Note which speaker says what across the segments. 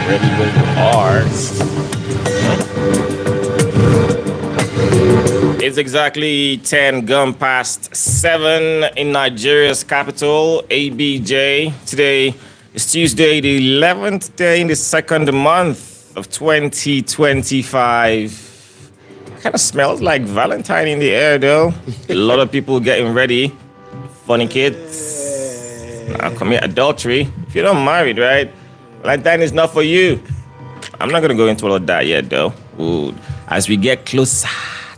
Speaker 1: Ready when you are. It's exactly 10 gone past 7 in Nigeria's capital, ABJ. Today is Tuesday, the 11th day in the second month of 2025. Kind of smells like Valentine in the air, though. A lot of people getting ready. Funny kids. Now commit adultery. If you're not married, right? Valentine is not for you. I'm not going to go into all of that yet, though. Ooh, as we get closer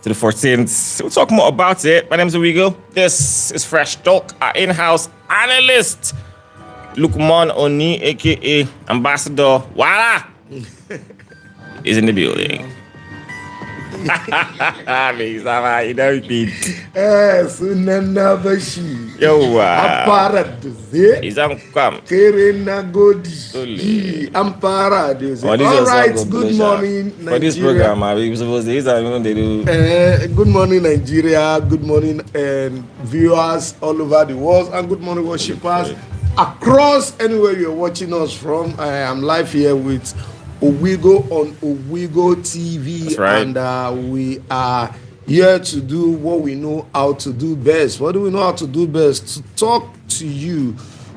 Speaker 1: to the 14th, we'll talk more about it. My name is Owigho. This is Fresh Talk. Our in-house analyst, Lukman Oni, a.k.a. Ambassador Wala, is in the building. You know repeat. Yo, he's come.
Speaker 2: All right, good morning, Nigeria.
Speaker 1: For this program, we supposed to they do.
Speaker 2: Good morning, Nigeria. Good morning, viewers all over the world, and good morning, worshippers across anywhere you're watching us from. I am live here with Owigho on Owigho TV.
Speaker 1: That's right.
Speaker 2: And we are here to do what we know how to do best. What do we know how to do best? To talk to you,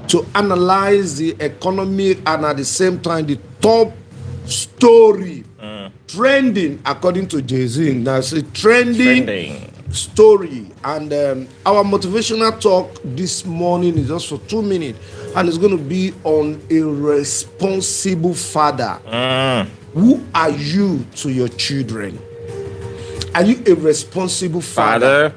Speaker 2: to analyze the economy, and at the same time the top story trending according to Jay-Z. That's a trending story. And our motivational talk this morning is just for 2 minutes, and it's going to be on a responsible father. Who are you to your children? Are you a responsible father?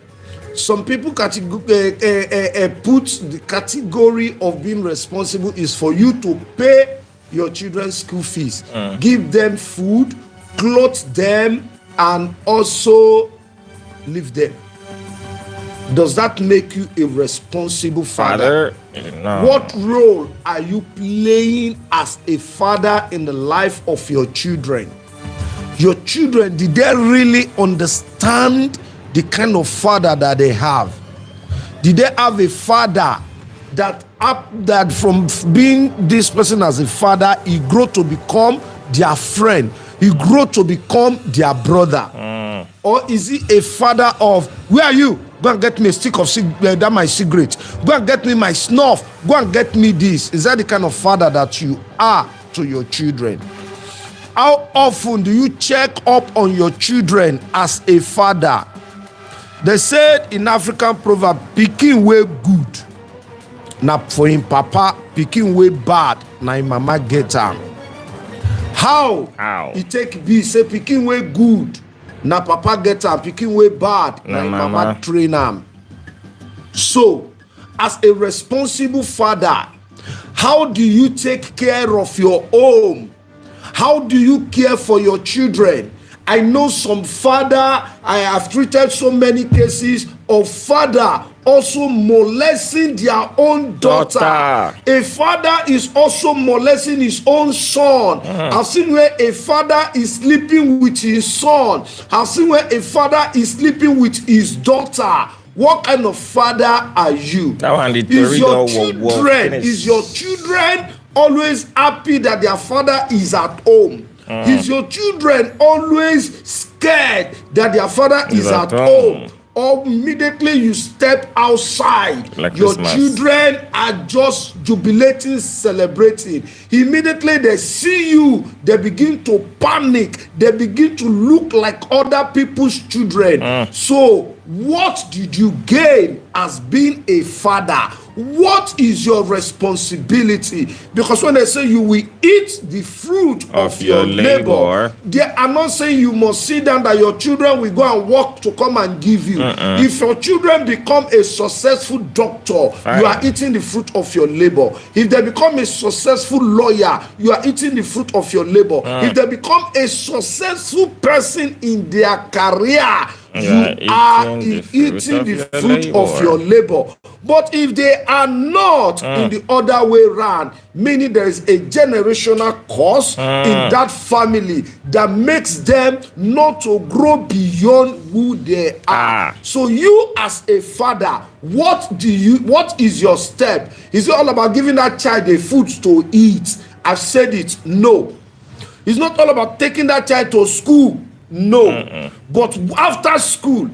Speaker 2: Some people put the category of being responsible is for you to pay your children's school fees, give them food, clothe them, and also leave them. Does that make you a responsible father?
Speaker 1: No.
Speaker 2: What role are you playing as a father in the life of your children? Your children, did they really understand the kind of father that they have? Did they have a father that from being this person as a father, he grew to become their friend, he grew to become their brother? Or is he a father of, where are you? Go and get me a stick of my cigarette. Go and get me my snuff. Go and get me this. Is that the kind of father that you are to your children? How often do you check up on your children as a father? They said in African proverb, pikin way good, na for him papa, pikin way bad, na him mama get am. How? He take be say pikin way good, na papa get am, pikin way bad, na him mama train am. So, as a responsible father, how do you take care of your home? How do you care for your children? I know some father, I have treated so many cases of father also molesting their own daughter. A father is also molesting his own son. I've seen where a father is sleeping with his son. I've seen where a father is sleeping with his daughter. What kind of father are you? Is your children always happy that their father is at home? Is your children always scared that their father is at home? Or immediately you step outside, like your Christmas, children are just jubilating, celebrating. Immediately they see you, they begin to panic. They begin to look like other people's children. So what did you gain as being a father? What is your responsibility? Because when they say you will eat the fruit of your labor, they are not saying you must sit down that your children will go and work to come and give you. If your children become a successful doctor, you are eating the fruit of your labor. If they become a successful lawyer, you are eating the fruit of your labor. If they become a successful person in their career, you are eating the fruit of your labor. But if they are not in the other way around, meaning there is a generational curse in that family that makes them not to grow beyond who they are. So you as a father, what is your step? Is it all about giving that child a food to eat? I've said it. No. It's not all about taking that child to school. No. But after school,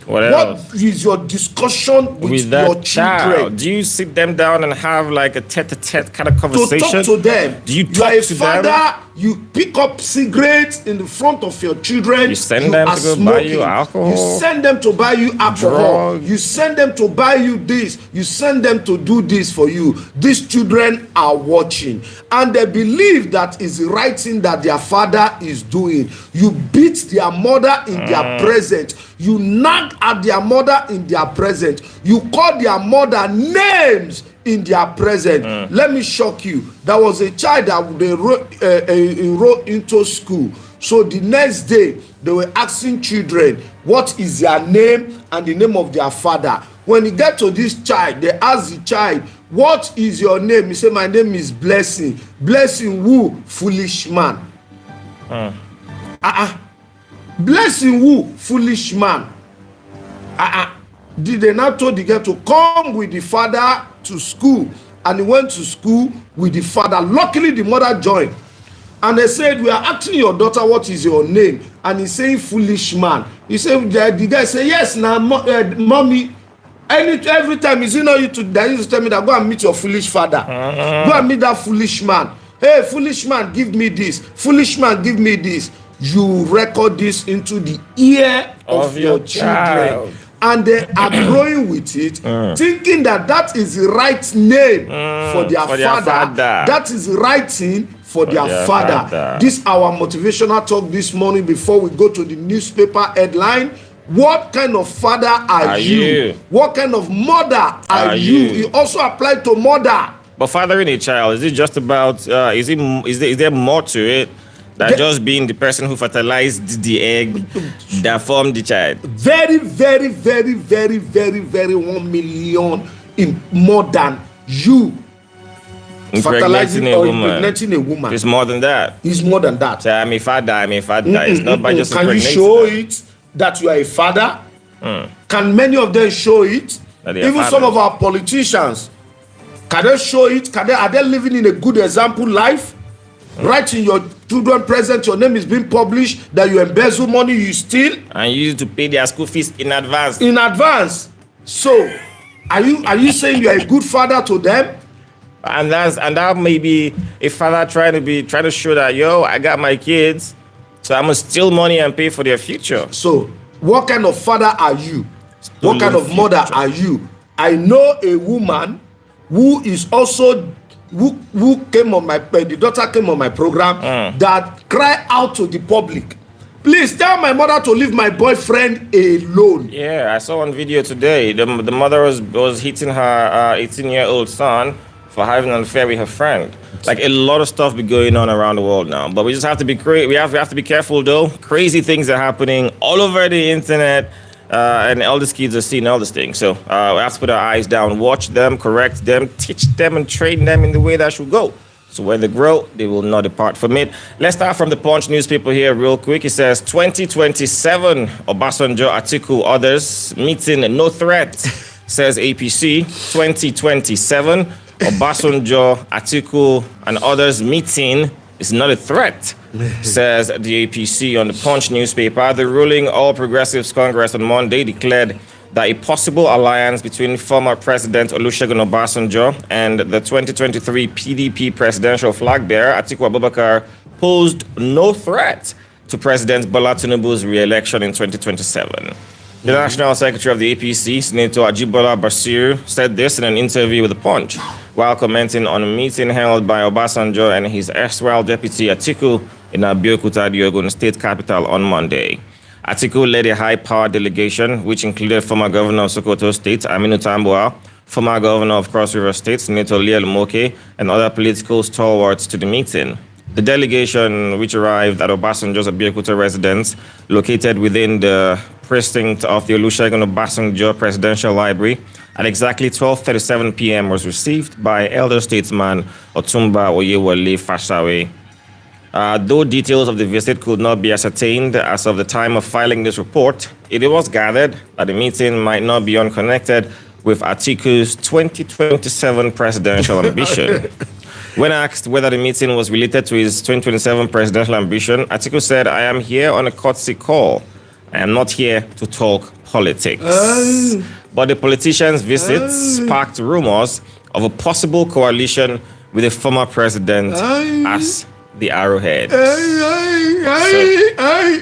Speaker 2: what is your discussion with your children?
Speaker 1: Child? Do you sit them down and have like a tete-a-tete kind of conversation?
Speaker 2: To talk to them.
Speaker 1: Do you talk to them?
Speaker 2: You are a father, you pick up cigarettes in the front of your children.
Speaker 1: You send them to go buy you alcohol.
Speaker 2: You send them to buy you alcohol.
Speaker 1: Drugs.
Speaker 2: You send them to buy you this. You send them to do this for you. These children are watching. And they believe that is the right thing that their father is doing. You beat their mother in their presence. You nag at their mother in their presence. You call their mother names in their presence. Let me shock you. There was a child that they wrote into school. So the next day, they were asking children, what is their name and the name of their father. When you get to this child, they ask the child, what is your name? He said, my name is Blessing. Blessing who? Foolish man. Blessing who? Foolish man. Did they not told the girl to come with the father to school? And he went to school with the father. Luckily, the mother joined. And they said, we are asking your daughter, what is your name? And he's saying, foolish man. He said, the guy said, yes, now, mommy. Every time he's you to that used to tell me that go and meet your foolish father. Go and meet that foolish man. Hey, foolish man, give me this. Foolish man, give me this. You record this into the ear of your children. And they are growing with it, thinking that that is the right name for their father. That is the right thing for their father. This our motivational talk this morning before we go to the newspaper headline. What kind of father are you? What kind of mother are you? It also applies to mother.
Speaker 1: But fathering a child, is it just about, is there more to it than just being the person who fertilized the egg that formed the child?
Speaker 2: Very, very, very, very, very, very 1 million in more than you fertilizing or impregnating a woman.
Speaker 1: It's more than that.
Speaker 2: It's more than that.
Speaker 1: So I'm a father. It's not by just
Speaker 2: Can you show it that you are a father? Can many of them show it? Even some of our politicians, can they show it? Are they living in a good example life? Right in your children present, your name is being published, that you embezzle money, you steal.
Speaker 1: And you used to pay their school fees in advance.
Speaker 2: In advance. So, are you saying you are a good father to them?
Speaker 1: And that may be a father trying to show that, yo, I got my kids, so I'm gonna steal money and pay for their future.
Speaker 2: So, what kind of father are you? What kind of mother are you? I know a woman who is also who came on the daughter came on my program that cried out to the public, please tell my mother to leave my boyfriend alone.
Speaker 1: Yeah, I saw one video today. The mother was hitting her 18-year-old son for having an affair with her friend. Like, a lot of stuff be going on around the world now, but we just have to be we have to be careful though. Crazy things are happening all over the internet. And all these kids are seeing all these things. So we have to put our eyes down, watch them, correct them, teach them, and train them in the way that should go. So when they grow, they will not depart from it. Let's start from the Punch newspaper here real quick. It says 2027, Obasanjo, Atiku, others, meeting no threat, says APC. 2027, Obasanjo, Atiku, and others meeting is not a threat, says the APC on the Punch newspaper. The ruling All Progressives Congress on Monday declared that a possible alliance between former President Olusegun Obasanjo and the 2023 PDP presidential flag bearer Atiku Abubakar posed no threat to President Bola Tinubu's re-election in 2027. The National Secretary of the APC, Senator Ajibola Basiru, said this in an interview with The Punch while commenting on a meeting held by Obasanjo and his erstwhile deputy Atiku in Abeokuta, the Ogun State capital, on Monday. Atiku led a high-powered delegation, which included former governor of Sokoto State, Aminu Tambuwal, former governor of Cross River State, Senator Liel Moke, and other political stalwarts to the meeting. The delegation, which arrived at Obasanjo's Abeokuta residence, located within the precinct of the Olusegun Obasanjo Presidential Library, at exactly 12:37 p.m. was received by elder statesman Otumba Oyewole Fashawe. Though details of the visit could not be ascertained as of the time of filing this report, it was gathered that the meeting might not be unconnected with Atiku's 2027 presidential ambition. When asked whether the meeting was related to his 2027 presidential ambition, Atiku said, I am here on a courtesy call. I am not here to talk politics. But the politician's visit sparked rumors of a possible coalition with the former president as the arrowhead.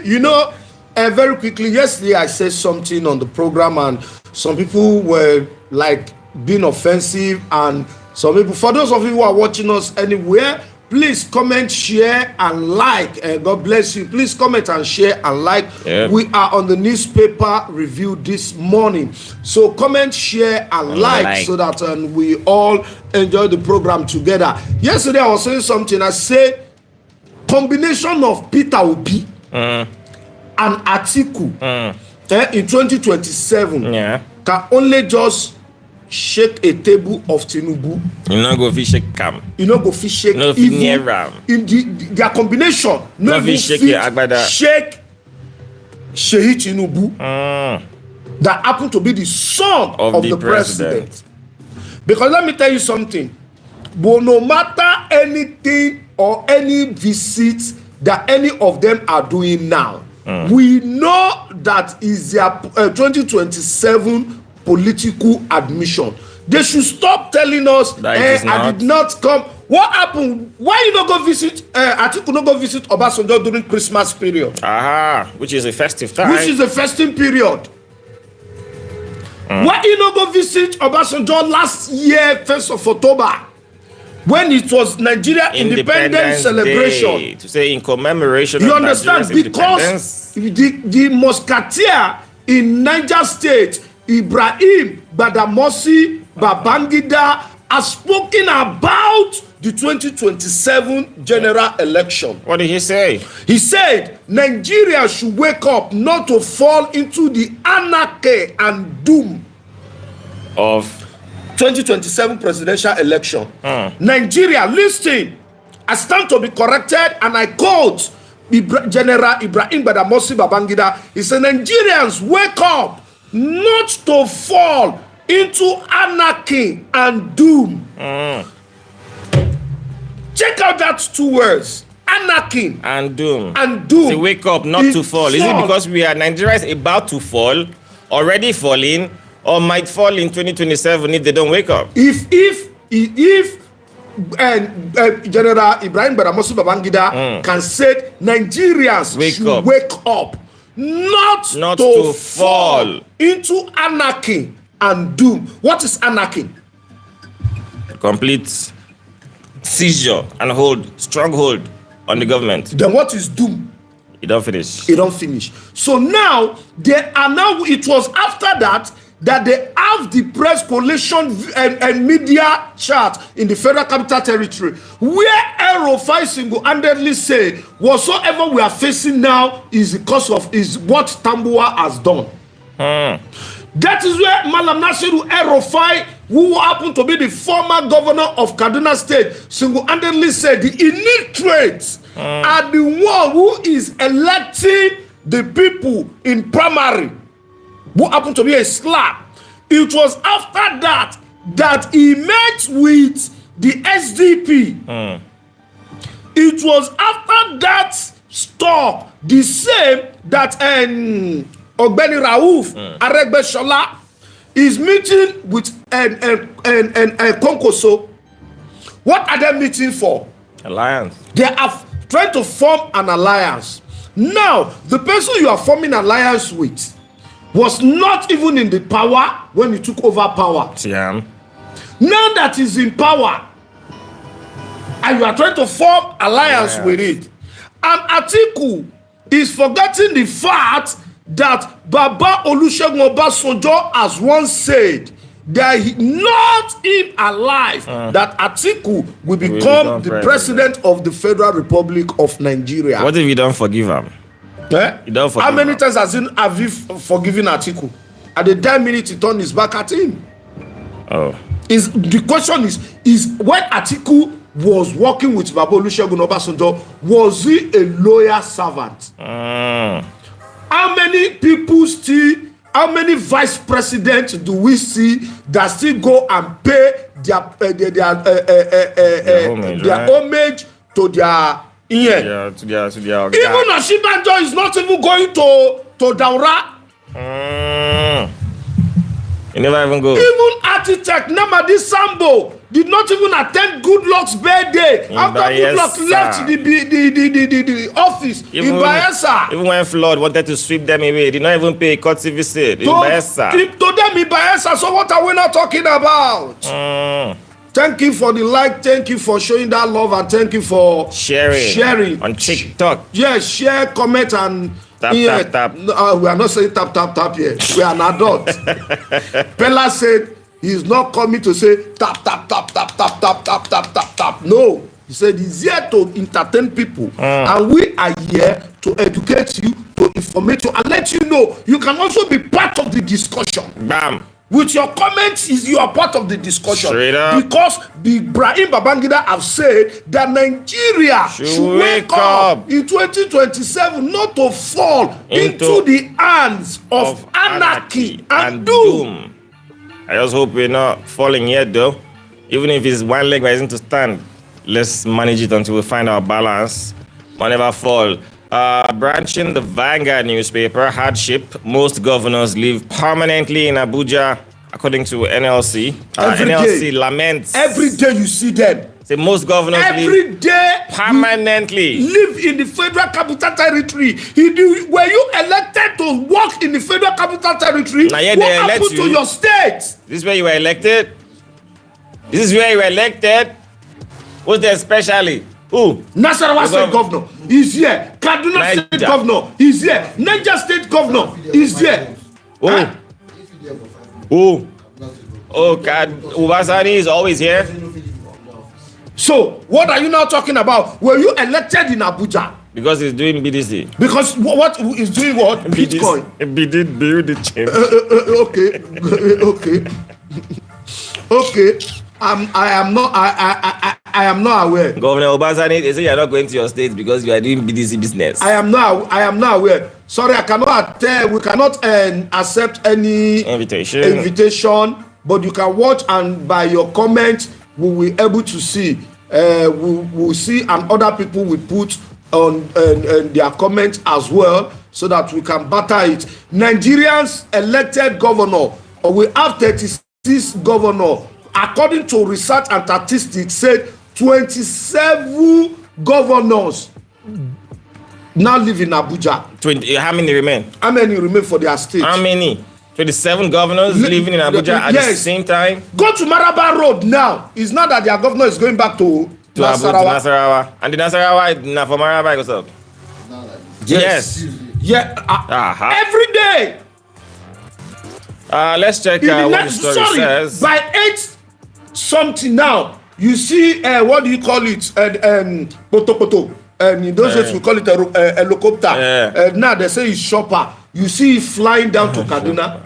Speaker 2: You know, very quickly, yesterday I said something on the program and some people were like being offensive, and some people, for those of you who are watching us anywhere, please comment, share, and like. God bless you. Please comment and share and like. Yep. We are on the newspaper review this morning. So comment, share, and like so that we all enjoy the program together. Yesterday I was saying something. I said combination of Peter Obi and Atiku in 2027 can only just shake a table of Tinubu.
Speaker 1: You not go fish shake cam.
Speaker 2: You not go fish shake.
Speaker 1: No even
Speaker 2: in their combination.
Speaker 1: No fish shake Agbada.
Speaker 2: Shake Shehi Tinubu that happened to be the son of the president. Because let me tell you something. But no matter anything or any visit that any of them are doing now, we know that is their 2027 political admission. They should stop telling us I did not come. What happened? Why you not go visit Atiku not go visit Obasanjo during Christmas period?
Speaker 1: Which is a festive time.
Speaker 2: Which is a festive period. Why you not go visit Obasanjo last year, 1st of October? When it was Nigeria Independence Celebration.
Speaker 1: Day, to say in commemoration
Speaker 2: you
Speaker 1: of
Speaker 2: understand? Because the Musketeer in Niger State, Ibrahim Badamasi Babangida, has spoken about the 2027 general election.
Speaker 1: What did he say?
Speaker 2: He said Nigeria should wake up not to fall into the anarchy and doom
Speaker 1: of
Speaker 2: 2027 presidential election. Nigeria, listen, I stand to be corrected, and I quote General Ibrahim Badamasi Babangida. He said, Nigerians, wake up not to fall into anarchy and doom. Check out that two words. Anarchy
Speaker 1: and doom.
Speaker 2: And doom.
Speaker 1: Say wake up not to fall. Is it because Nigeria is about to fall, already falling, or might fall in 2027 if they don't wake up?
Speaker 2: If General Ibrahim Badamasi Babangida can say Nigerians should wake up not to fall into anarchy and doom. What is anarchy?
Speaker 1: Complete seizure and stronghold on the government.
Speaker 2: Then what is doom?
Speaker 1: It don't finish.
Speaker 2: It don't finish. So now it was after that they have the press collation and media chart in the Federal Capital Territory, where El-Rufai single-handedly say whatsoever we are facing now is because of what Tambuwa has done. That is where Malam Nasiru El-Rufai, who happened to be the former governor of Kaduna State, single-handedly said the illiterates are the one who is electing the people in primary, who happened to be a slap. It was after that he met with the SDP. It was after that stop, the same that Ogbeni Rauf Aregbesola is meeting with Konkoso. What are they meeting for?
Speaker 1: Alliance.
Speaker 2: They are trying to form an alliance. Now, the person you are forming alliance with was not even in the power when he took over power.
Speaker 1: Yeah.
Speaker 2: Now that he's in power, and you are trying to form alliance with it, and Atiku is forgetting the fact that Baba Olusegun Obasanjo has once said that not him alive, that Atiku will become the president of the Federal Republic of Nigeria.
Speaker 1: What if you don't forgive him?
Speaker 2: How many times have you forgiven Atiku? At the time minute he turned his back at him. The question is when Atiku was working with Baba Olusegun Obasanjo, was he a loyal servant? How many vice presidents do we see that still go and pay homage to their
Speaker 1: Yeah, to their
Speaker 2: even Oshibanjo is not even going to Daura.
Speaker 1: You never even go.
Speaker 2: Even architect Namadi Sambo did not even attend Goodluck's birthday after Goodluck left the office in Bayelsa.
Speaker 1: Even when Flood wanted to sweep them away, he did not even pay a courtesy visit in Bayelsa.
Speaker 2: To them in Bayelsa, so what are we not talking about? Thank you for the like, thank you for showing that love, and thank you for sharing
Speaker 1: on TikTok.
Speaker 2: Yes, share, comment, and
Speaker 1: tap.
Speaker 2: No, we are not saying tap here. We are an adult. Pella said he's not coming to say tap. No, he said he's here to entertain people, and we are here to educate you, to informate you, and let you know you can also be part of the discussion.
Speaker 1: Bam.
Speaker 2: With your comments, you are part of the discussion.
Speaker 1: Straight up.
Speaker 2: Because Ibrahim Babangida have said that Nigeria should wake up in 2027, not to fall into the hands of anarchy and doom.
Speaker 1: I just hope we're not falling yet, though. Even if it's one leg rising to stand, let's manage it until we find our balance. We'll never fall. Branching the Vanguard newspaper, hardship. Most governors live permanently in Abuja, according to NLC. NLC laments.
Speaker 2: Every day you see them.
Speaker 1: Say most governors live permanently.
Speaker 2: Live in the Federal Capital Territory. Were you elected to work in the Federal Capital Territory?
Speaker 1: Now, yeah,
Speaker 2: what happened to your state?
Speaker 1: This is where you were elected? This is where you were elected? What's there especially? Who?
Speaker 2: Nasarawa State Governor is here. Kaduna State Governor is here. Niger State Governor is here.
Speaker 1: Who? Ubasani is always here.
Speaker 2: So, what are you now talking about? Were you elected in Abuja?
Speaker 1: Because he's doing BDC.
Speaker 2: Because what is doing what? Bitcoin.
Speaker 1: BDC.
Speaker 2: Okay. I am not aware.
Speaker 1: Governor Obasani, they say you're not going to your state because you are doing BDC business.
Speaker 2: I am not aware. Sorry, I cannot we cannot accept any invitation, but you can watch, and by your comments, we will be able to see. We'll see, and other people will put on their comments as well, so that we can batter it. Nigerians elected governor, or we have 36 governor. According to research and statistics, said 27 governors now live in Abuja.
Speaker 1: How many remain?
Speaker 2: How many remain for their state?
Speaker 1: How many? 27 governors living in Abuja at the same time?
Speaker 2: Go to Maraba Road now. It's not that their governor is going back to
Speaker 1: Nasarawa. And the Nasarawa is not for Maraba, what's up? Yes.
Speaker 2: Yeah. Every day.
Speaker 1: Let's check what the story says.
Speaker 2: By 8 something now, you see, what do you call it? Poto. And in those days, we call it a helicopter. Now they say it's chopper. You see it flying down to Kaduna.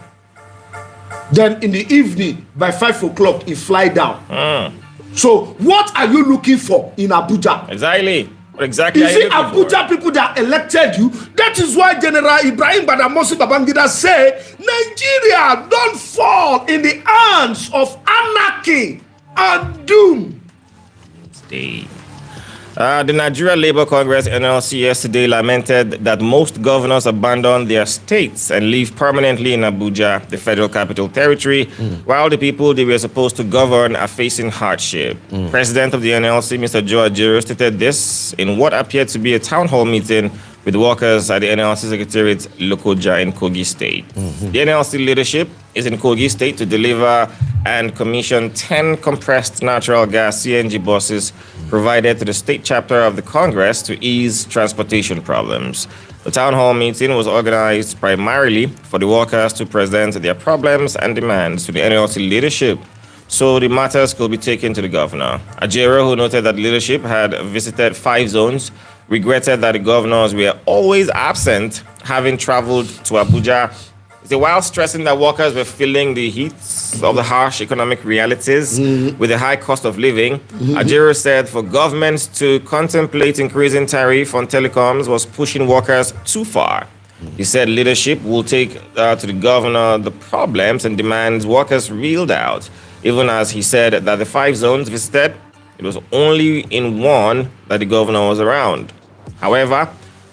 Speaker 2: Then in the evening, by 5 o'clock, it fly down. So what are you looking for in Abuja?
Speaker 1: Exactly. What exactly
Speaker 2: you see, Abuja people that elected you, that is why General Ibrahim Badamasi Babangida said, Nigeria don't fall in the hands of anarchy and doom.
Speaker 1: Stay. The Nigeria Labour Congress NLC yesterday lamented that most governors abandon their states and live permanently in Abuja, the Federal Capital Territory, while the people they were supposed to govern are facing hardship. President of the NLC, Mr. Joe Ajero, stated this in what appeared to be a town hall meeting with workers at the NLC Secretariat Lokoja in Kogi State. The NLC leadership is in Kogi State to deliver and commission 10 compressed natural gas CNG buses provided to the state chapter of the Congress to ease transportation problems. The town hall meeting was organized primarily for the workers to present their problems and demands to the NLC leadership, so the matters could be taken to the governor. Ajero, who noted that leadership had visited 5 zones, regretted that the governors were always absent, having traveled to Abuja. While stressing that workers were feeling the heat of the harsh economic realities with the high cost of living, Ajero said for governments to contemplate increasing tariff on telecoms was pushing workers too far. He said leadership will take to the governor the problems and demands workers reeled out. Even as he said that the 5 zones visited, it was only in one that the governor was around. However,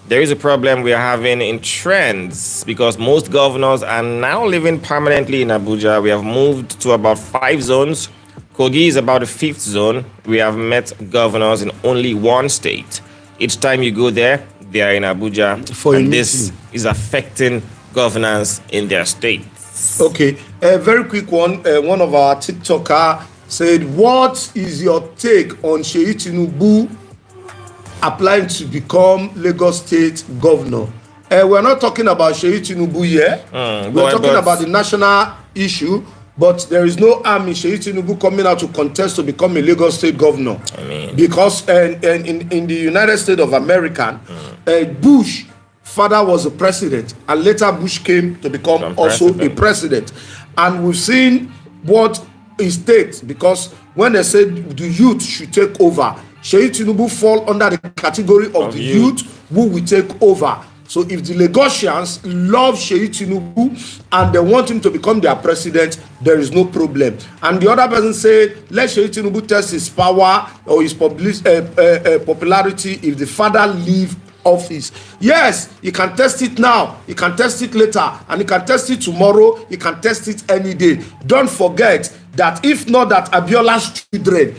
Speaker 1: there is a problem we are having in trends because most governors are now living permanently in Abuja. We have moved to about 5 zones. Kogi is about the 5th zone. We have met governors in only one state. Each time you go there, they are in Abuja. And this is affecting governance in their states.
Speaker 2: Okay, a very quick one. One of our TikToker said, what is your take on Seyi Tinubu applying to become Lagos State Governor? We're not talking about Seyi Tinubu here. We're talking about the national issue, but there is no harm in Seyi Tinubu coming out to contest to become a Lagos State Governor. Because in the United States of America, Bush father was a president, and later Bush came to become also a president. And we've seen what it takes, because when they said the youth should take over, Seyi Tinubu fall under the category of the youth who will take over. So if the Lagosians love Seyi Tinubu and they want him to become their president, there is no problem. And the other person said, let Seyi Tinubu test his power or his popularity if the father leave office. Yes, he can test it now, he can test it later, and he can test it tomorrow, he can test it any day. Don't forget that if not that Abiola's children,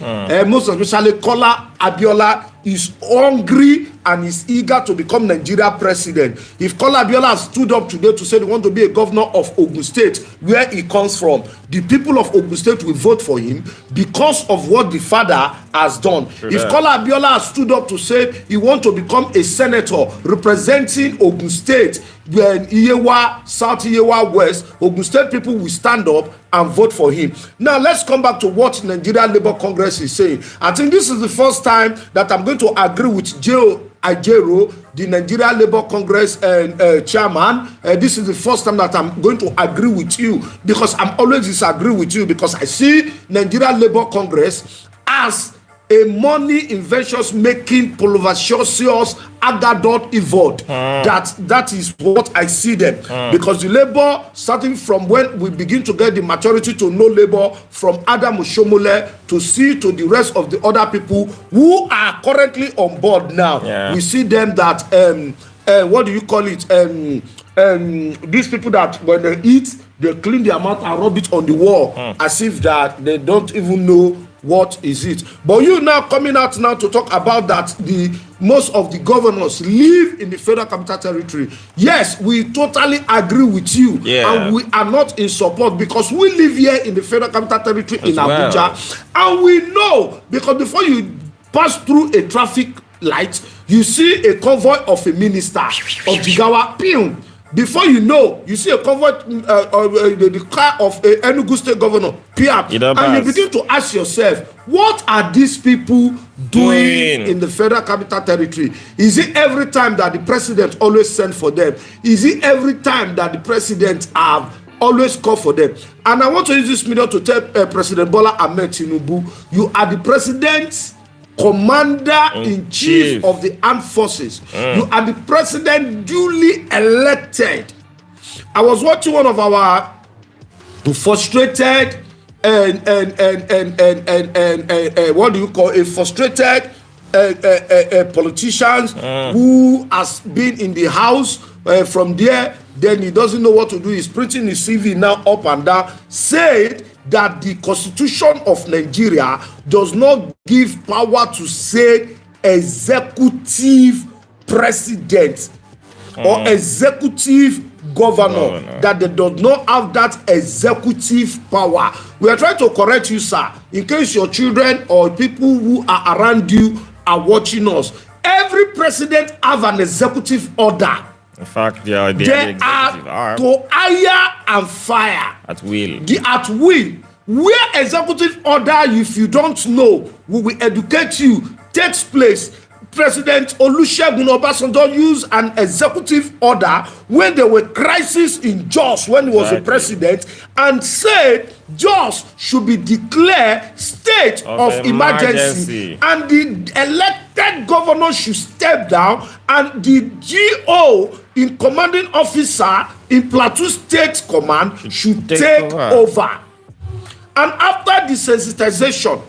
Speaker 2: most especially Kola Abiola, is hungry and is eager to become Nigeria president. If Kola Abiola stood up today to say they want to be a governor of Ogun State, where he comes from, the people of Ogun State will vote for him because of what the father has done. If Kola Abiola stood up to say he wants to become a senator representing Ogun State, when Iyewa, South Iyewa West, Ogun State people will stand up and vote for him. Now let's come back to what Nigeria Labour Congress is saying. I think this is the first time that I'm going to agree with Joe Ajero, the Nigeria Labour Congress chairman. This is the first time that I'm going to agree with you, because I'm always disagree with you, because I see Nigeria Labour Congress as a money inventions making pulvericious agadot evod. That is what I see them. Because the labor, starting from when we begin to get the maturity to know labor, from Adam Oshomole to see to the rest of the other people who are currently on board now, we see them that what do you call it, these people that when they eat, they clean their mouth and rub it on the wall, as if that they don't even know what is it. But you now coming out now to talk about that the most of the governors live in the Federal Capital Territory. Yes, we totally agree with you, and we are not in support, because we live here in the Federal Capital Territory in Abuja, and we know, because before you pass through a traffic light, you see a convoy of a minister of Jigawa, pew. Before you know, you see a convoy, the car of a Enugu State Governor, Piap, and you begin to ask yourself, what are these people doing in the Federal Capital Territory? Is it every time that the president always send for them? Is it every time that the president have always call for them? And I want to use this medium to tell President Bola Ahmed Tinubu, you are the president, commander-in-chief of the armed forces. You are the president duly elected. I was watching one of our frustrated and what do you call a frustrated politicians who has been in the house from there, then he doesn't know what to do. He's printing his CV now up and down, said that the Constitution of Nigeria does not give power to say executive president or executive governor, that they do not have that executive power. We are trying to correct you, sir, in case your children or people who are around you are watching us. Every president have an executive order.
Speaker 1: In fact, they are
Speaker 2: to hire and fire
Speaker 1: at will.
Speaker 2: At will. Where executive order, if you don't know, we will educate you, takes place. President Olusegun Obasanjo used an executive order when there were crises in Jos when he was a president, and said Jos should be declared state of emergency, and the elected governor should step down, and the GO in commanding officer in Plateau State Command should take over. And after the sensitization,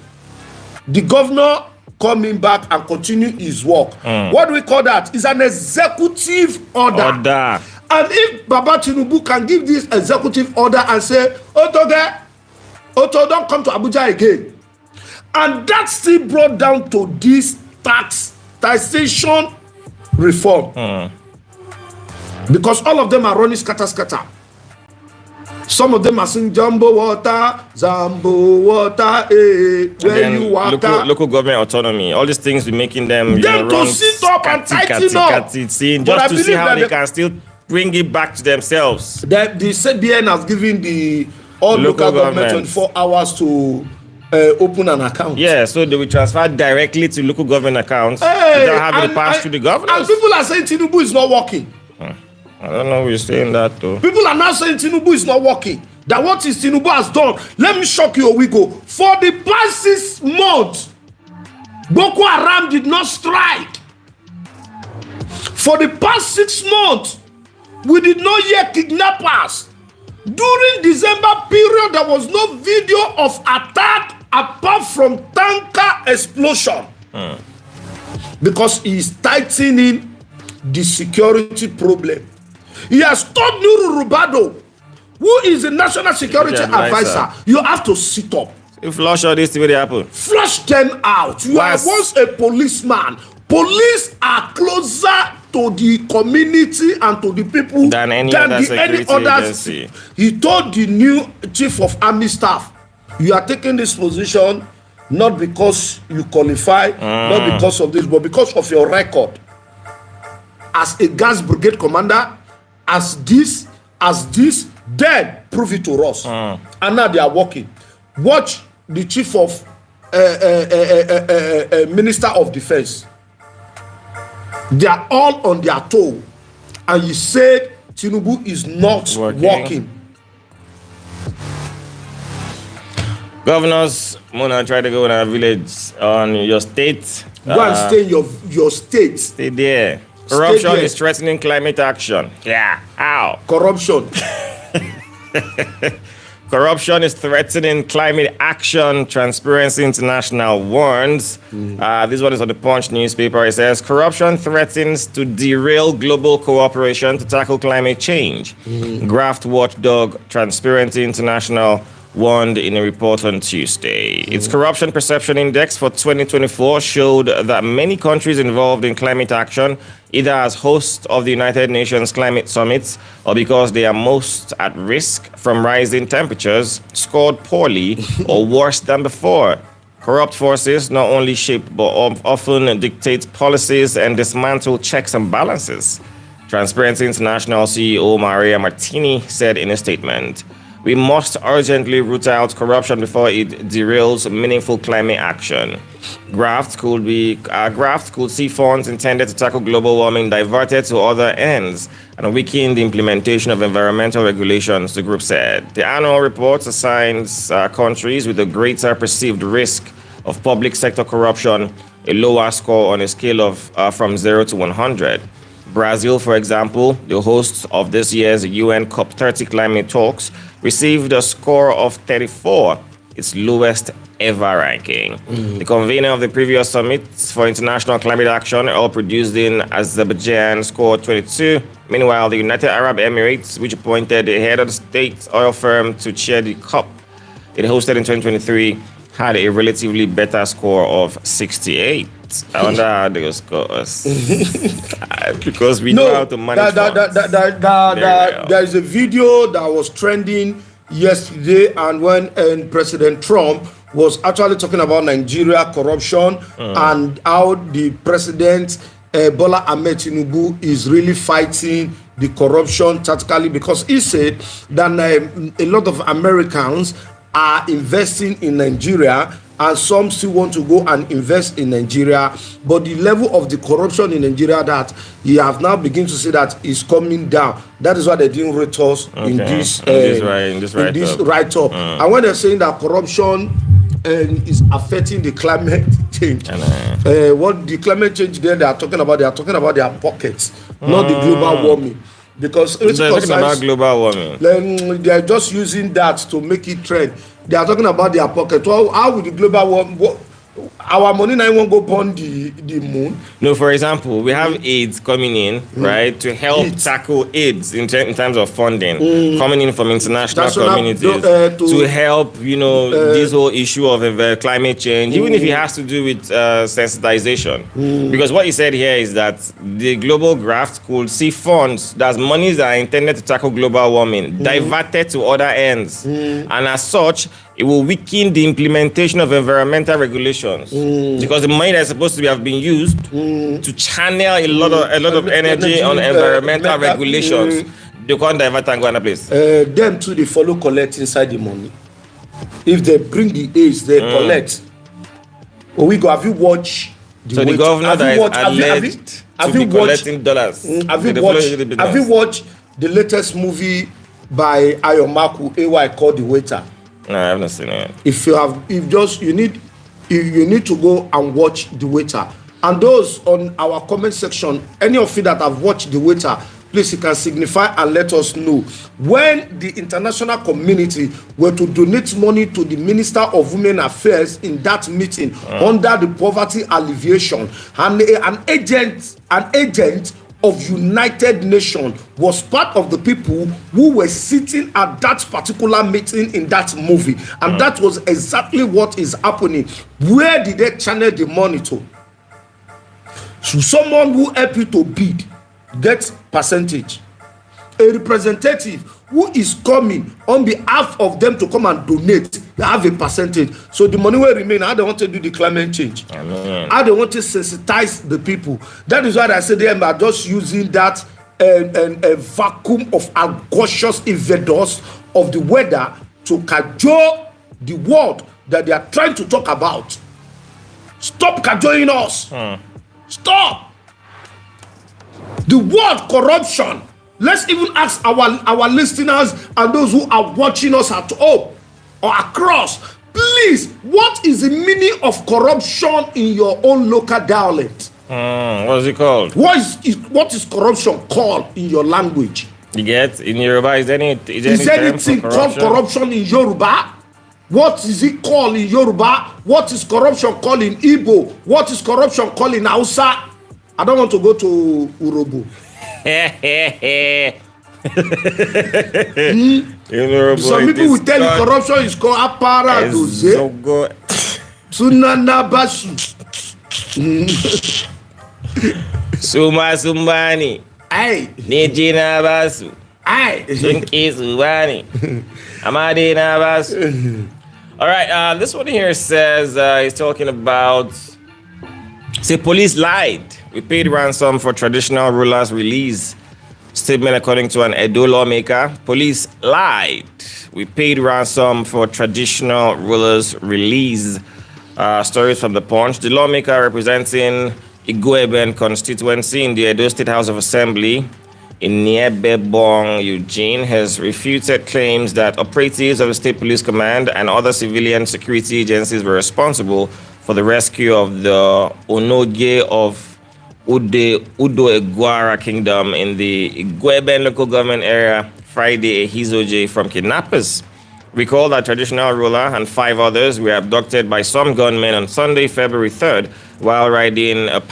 Speaker 2: the governor coming back and continue his work. What do we call that? It's an executive order. And if Baba Tinubu can give this executive order and say, Oto, don't come to Abuja again. And that still brought down to this taxation reform. Because all of them are running scatter. Some of them are saying Zambo water, where you water.
Speaker 1: Local government autonomy, all these things be making them
Speaker 2: to sit up and tighten up.
Speaker 1: Just to see how they can still bring it back to themselves.
Speaker 2: The CBN has given the all local government 24 hours to open an account.
Speaker 1: Yeah, so they will transfer directly to local government accounts without having to pass through the governors.
Speaker 2: And people are saying Tinubu is not working.
Speaker 1: I don't know who's saying that though.
Speaker 2: People are now saying Tinubu is not working. That what is Tinubu has done. Let me shock you, Owigho. For the past 6 months, Boko Haram did not strike. For the past 6 months, we did not hear kidnappers. During December period, there was no video of attack apart from tanker explosion. Because he is tightening the security problem. He has told Nuru Rubado, who is the national security advisor, you have to sit up.
Speaker 1: If flush all this, what happen?
Speaker 2: Flush them out. You are once a policeman. Police are closer to the community and to the people
Speaker 1: than any other security agency.
Speaker 2: He told the new chief of army staff, you are taking this position not because you qualify, not because of this, but because of your record as a gas brigade commander, as this, then prove it to us. And now they are working. Watch the chief of minister of defense. They are all on their toe. And you said Tinubu is not working.
Speaker 1: Governors, Mona, try to go in a village on your state.
Speaker 2: Go and stay in your state.
Speaker 1: Stay there. Corruption is threatening climate action. Yeah. How?
Speaker 2: Corruption.
Speaker 1: Corruption is threatening climate action. Transparency International warns. This one is on the Punch newspaper. It says, corruption threatens to derail global cooperation to tackle climate change. Graft watchdog Transparency International warned in a report on Tuesday. Its Corruption Perception Index for 2024 showed that many countries involved in climate action, either as hosts of the United Nations Climate Summits or because they are most at risk from rising temperatures, scored poorly or worse than before. Corrupt forces not only shape but often dictate policies and dismantle checks and balances. Transparency International CEO Maria Martini said in a statement, "We must urgently root out corruption before it derails meaningful climate action. Graft could see funds intended to tackle global warming diverted to other ends and weaken the implementation of environmental regulations," the group said. The annual report assigns countries with a greater perceived risk of public sector corruption a lower score on a scale of from 0 to 100. Brazil, for example, the host of this year's UN COP30 climate talks, received a score of 34, its lowest ever ranking. The convener of the previous summit for international climate action, all produced in Azerbaijan, scored 22. Meanwhile, the United Arab Emirates, which appointed the head of the state oil firm to chair the COP it hosted in 2023, had a relatively better score of 68. I wonder how they will score us. Because we know how to manage
Speaker 2: there is a video that was trending yesterday, and when President Trump was actually talking about Nigeria corruption and how the president Bola Ahmed Tinubu is really fighting the corruption tactically, because he said that a lot of Americans are investing in Nigeria and some still want to go and invest in Nigeria, but the level of the corruption in Nigeria that he have now begun to see that is coming down. That is why they didn't rate us in this write-up. And when they're saying that corruption is affecting the climate change, what the climate change they are talking about their pockets, not the global warming. because
Speaker 1: they're talking about global warming.
Speaker 2: They are just using that to make it trend. They are talking about their pocket. Well, how will the global warming? Our money now won't go upon the moon.
Speaker 1: No, for example, we have AIDS coming in, right, to help tackle AIDS in terms of funding, coming in from international communities to help, this whole issue of climate change, even if it has to do with sensitization. Because what you said here is that the global graft could see funds, that's monies that are intended to tackle global warming, diverted to other ends. And as such, it will weaken the implementation of environmental regulations because the money that's supposed to have been used to channel a lot of energy on environmental regulations. They can't divert and go another place.
Speaker 2: Them too, they follow collect inside the money. If they bring the aids, they collect. Owigho, have you watched
Speaker 1: the governor that is alleged to be collecting dollars?
Speaker 2: Have you watched the latest movie by Ayomaku, AY, called The Waiter?
Speaker 1: No, I haven't seen it.
Speaker 2: You need to go and watch The Waiter. And those on our comment section, any of you that have watched The Waiter, please, you can signify and let us know. When the international community were to donate money to the Minister of Women Affairs in that meeting under the poverty alleviation, and an agent of United Nations was part of the people who were sitting at that particular meeting in that movie, and that was exactly what is happening. Where did they channel the money to? So someone who help you to bid gets percentage. A representative who is coming on behalf of them to come and donate, they have a percentage. So the money will remain. How they want to do the climate change? How they want to sensitize the people? That is why I say they are just using that a vacuum of unconscious invaders of the weather to cajole the world that they are trying to talk about. Stop cajoling us. Stop. The word corruption. Let's even ask our listeners and those who are watching us at home or across. Please, what is the meaning of corruption in your own local dialect?
Speaker 1: What is it called?
Speaker 2: What is corruption called in your language?
Speaker 1: You get in Yoruba? Is
Speaker 2: anything called corruption in Yoruba? What is it called in Yoruba? What is corruption called in Igbo? What is corruption called in Hausa? I don't want to go to Urobo. Some people will tell you corruption is called apara doze. Sunana basu.
Speaker 1: Suma sumbani.
Speaker 2: Ay.
Speaker 1: Nijina basu.
Speaker 2: Ay.
Speaker 1: Sunki subani. Amadina basu. All right, this one here says he's talking about. Say police lied. We paid ransom for traditional rulers' release. Statement according to an Edo lawmaker. Police lied. We paid ransom for traditional rulers' release. Stories from the Punch. The lawmaker representing Igweben constituency in the Edo State House of Assembly in Niebebong, Eugene, has refuted claims that operatives of the State Police Command and other civilian security agencies were responsible for the rescue of the Onoge of Udo Egwara Kingdom in the Igweben local government area Friday, Ehizoje, from kidnappers. Recall that traditional ruler and 5 others were abducted by some gunmen on Sunday, February 3rd, while riding as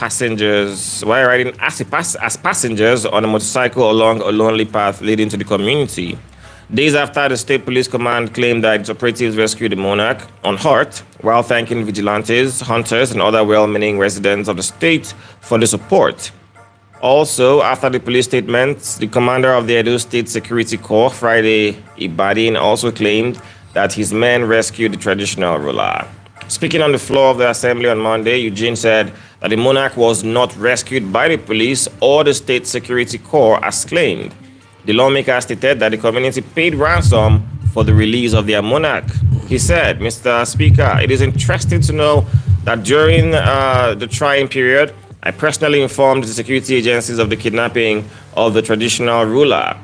Speaker 1: passengers on a motorcycle along a lonely path leading to the community. Days after, the State Police Command claimed that its operatives rescued the monarch unhurt while thanking vigilantes, hunters, and other well-meaning residents of the state for the support. Also, after the police statements, the commander of the Edo State Security Corps, Friday Ibadin, also claimed that his men rescued the traditional ruler. Speaking on the floor of the assembly on Monday, Eugene said that the monarch was not rescued by the police or the State Security Corps as claimed. The lawmaker stated that the community paid ransom for the release of their monarch. He said, Mr. Speaker, it is interesting to know that during the trying period, I personally informed the security agencies of the kidnapping of the traditional ruler.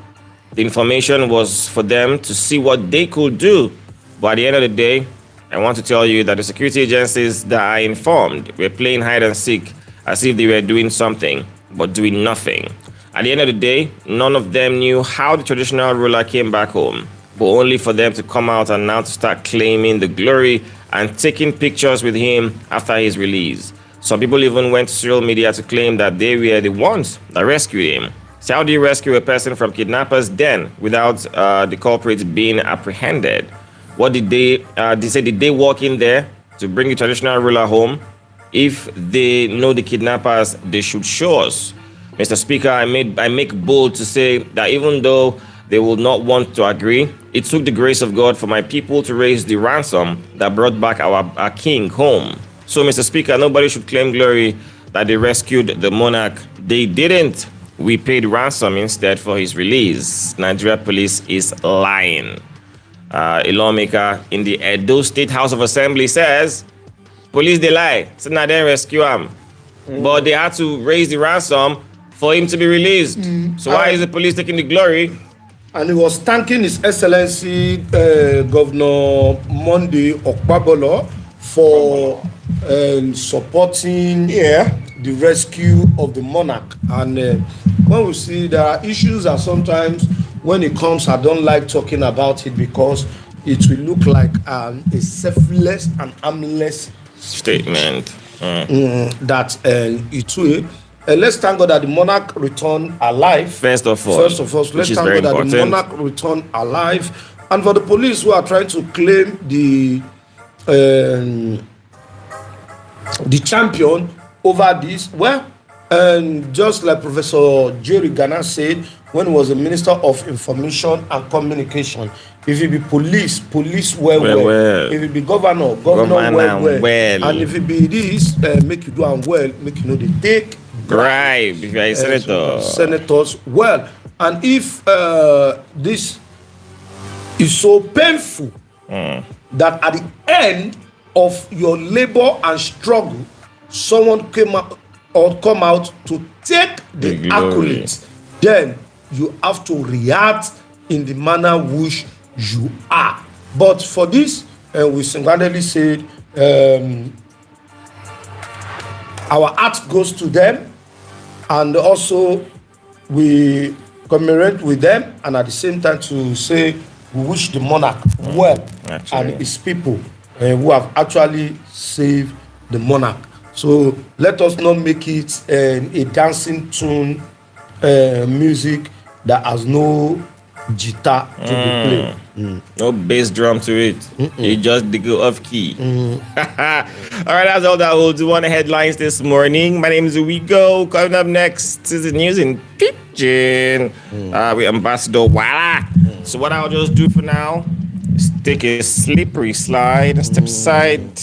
Speaker 1: The information was for them to see what they could do. But at the end of the day, I want to tell you that the security agencies that I informed were playing hide and seek as if they were doing something, but doing nothing. At the end of the day, none of them knew how the traditional ruler came back home, but only for them to come out and now to start claiming the glory and taking pictures with him after his release. Some people even went to social media to claim that they were the ones that rescued him. So how do you rescue a person from kidnappers' den without the culprits being apprehended? What did they say? Did they walk in there to bring the traditional ruler home? If they know the kidnappers, they should show us. Mr. Speaker, I make bold to say that even though they will not want to agree, it took the grace of God for my people to raise the ransom that brought back our king home. So, Mr. Speaker, nobody should claim glory that they rescued the monarch. They didn't. We paid ransom instead for his release. Nigeria police is lying. A lawmaker in the Edo State House of Assembly says, police, they lie. So now they rescue him. But they had to raise the ransom for him to be released. So why is the police taking the glory?
Speaker 2: And he was thanking His Excellency Governor Monday Okpabolo for supporting the rescue of the monarch. And when we see there are issues that sometimes when it comes, I don't like talking about it because it will look like a selfless and harmless
Speaker 1: statement
Speaker 2: that it will. Let's thank God that the monarch returned alive.
Speaker 1: First of all,
Speaker 2: let's thank God that the monarch returned alive. And for the police who are trying to claim the champion over this, well, just like Professor Jerry Ghana said when he was the Minister of Information and Communication, if it be police well. If it be governor well. And if it be this, make you do and well, make you know they take
Speaker 1: bribe. If you are a senator.
Speaker 2: Senators well. And if this is so painful that at the end of your labor and struggle, someone came out or come out to take the accolades, then you have to react in the manner which you are. But for this, we single-handedly said our heart goes to them, and also we commemorate with them, and at the same time to say we wish the monarch well and his people who have actually saved the monarch. So let us not make it a dancing tune music that has no guitar to be played.
Speaker 1: No bass drum to it. You just go off key. All right, that's all that we'll do on the headlines this morning. My name is Owigho. Coming up next is the news in Pidgin with Ambassador Wala. So what I'll just do for now is take a slippery slide and step aside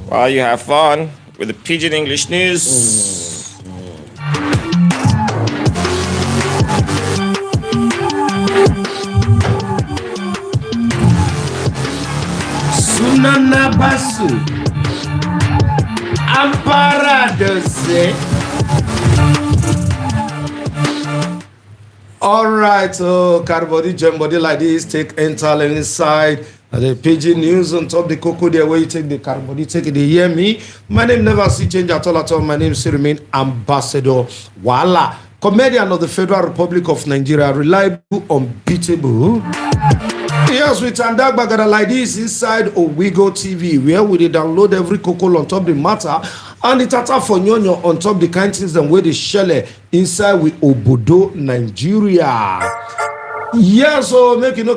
Speaker 1: while you have fun with the Pidgin English news.
Speaker 2: Sunana Basu Ampara Dose. All right, so Carbody, Jembody like this, take enter inside the Pidgin news on top the cocoa there where you take the Carbody, take it, they hear me. My name never see change at all. My name still remain Ambassador Wala, comedian of the Federal Republic of Nigeria, reliable, unbeatable. Yes, we turn that back like this inside Owigho TV, where we download every cocoa on top the matter and the tata for nyonyo on top the kind things and where they shell inside with Obodo, Nigeria. Yeah, so make you know.